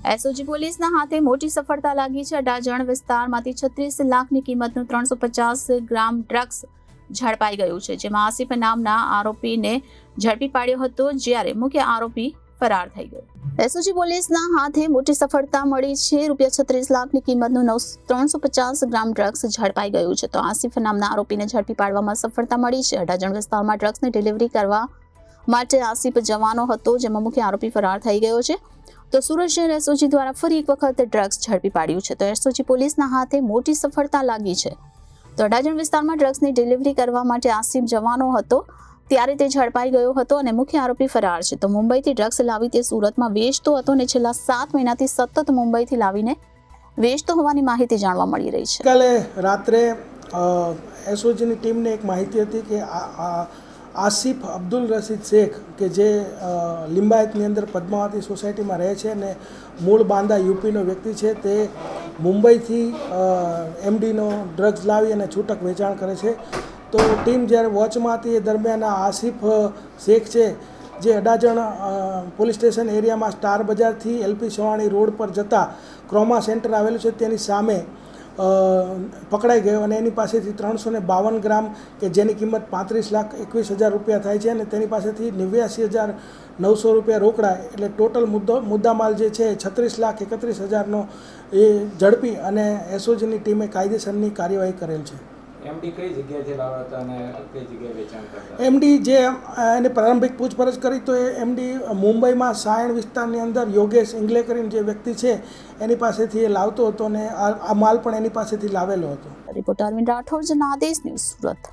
SOG પોલીસના હાથે મોટી સફળતા લાગી છે। અડાજણ વિસ્તારમાંથી 36 લાખની કિંમતનું 350 ગ્રામ ડ્રગ્સ ઝડપાઈ ગયું છે, જેમાં આસિફ નામના આરોપીને ઝડપી પાડ્યો હતો, જ્યારે મુખ્ય આરોપી ફરાર થઈ ગયો। એસઓજી પોલીસના હાથે મોટી સફળતા મળી છે। ₹36 લાખની કિંમતનું 350 ગ્રામ ડ્રગ્સ ઝડપાઈ ગયું છે। તો આસિફ નામના આરોપીને ઝડપી પાડવામાં સફળતા મળી છે। અડાજણ વિસ્તારમાં ડ્રગ્સની ડિલિવરી કરવા માટે આસિફ જવાનો હતો, જેમાં મુખ્ય આરોપી ફરાર થઈ ગયો છે। તો સુરત શહેર એસઓજી દ્વારા ફરી એક વખત ડ્રગ્સ ઝડપી પાડ્યું છે। તો એસઓજી પોલીસના હાથે મોટી સફળતા લાગી છે। તો અડાજણ વિસ્તારમાં ડ્રગ્સની ડિલિવરી કરવા માટે આસિફ જવાનો હતો, ત્યારે તે ઝડપાઈ ગયો હતો અને મુખ્ય આરોપી ફરાર છે। તો મુંબઈથી ડ્રગ્સ લાવી તે સુરતમાં વેચતો હતો અને છેલ્લા 7 મહિનાથી સતત મુંબઈથી લાવીને વેચતો હોવાની માહિતી જાણવા મળી રહી છે। કાલે રાત્રે એસઓજીની ટીમને એક માહિતી હતી કે આસિફ અબ્દુલ રશીદ શેખ કે જે લિંબાયતની અંદર પદ્માવતી સોસાયટીમાં રહે છે અને મૂળ બાંદા યુપીનો વ્યક્તિ છે, તે મુંબઈથી એમડીનો ડ્રગ્સ લાવી અને છૂટક વેચાણ કરે છે। તો ટીમ જ્યારે વોચમાં હતી એ દરમિયાન આસિફ શેખ છે, જે અડાજણ પોલીસ સ્ટેશન એરિયામાં સ્ટાર બજારથી એલપી સવાણી રોડ પર જતા ક્રોમા સેન્ટર આવેલું છે તેની સામે પકડાઈ ગયો અને એની પાસેથી 352 ગ્રામ કે જેની કિંમત 35,21,000 રૂપિયા થાય છે અને તેની પાસેથી 89,900 રૂપિયા રોકડા, એટલે ટોટલ મુદ્દામાલ જે છે 36,31,000નો એ ઝડપી અને એસઓજીની ટીમે કાયદેસરની કાર્યવાહી કરેલ છે। એમડી કઈ જગ્યાએથી લાવતા અને કઈ જગ્યાએ વેચાણ કરતા? એમડી જે એને પ્રારંભિક પૂછપરછ કરી તો એ એમડી મુંબઈમાં સાયણ વિસ્તારની અંદર યોગેશ ઇંગલે કરીને જે વ્યક્તિ છે એની પાસેથી એ લાવતો હતો અને આ માલ પણ એની પાસેથી લાવેલો હતો। Reporter Arvind Rathod, Janadesh news, Surat.